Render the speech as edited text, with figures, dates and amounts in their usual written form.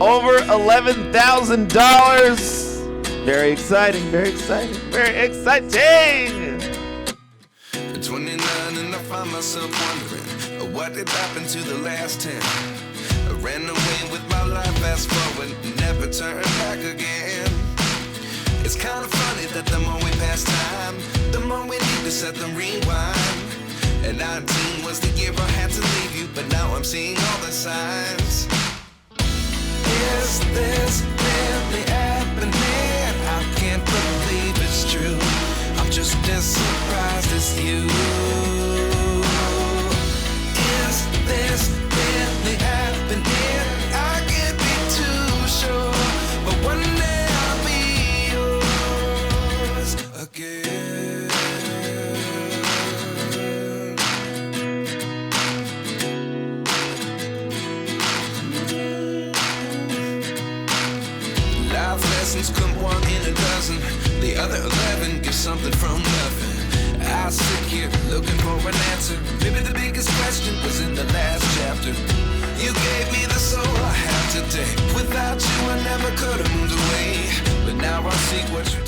over $11,000. Very exciting, very exciting, very exciting. At 29 and I find myself wondering what did happen to the last 10. I ran away with my life, fast forward, never turn back again. It's kind of funny that the more we pass time, the more we need to set them rewind. And 19 was the year I had to leave you, but now I'm seeing all the signs. Is this really happening? I can't believe it's true. I'm just as surprised as you. Is this really happening? I can't be too sure, but one day I'll be yours again. Life lessons come one in a dozen. The other 11 give something from nothing. I sit here looking for an answer. Maybe the biggest question was in the last chapter. You gave me the soul I have today. Without you I never could have moved away. But now I see what you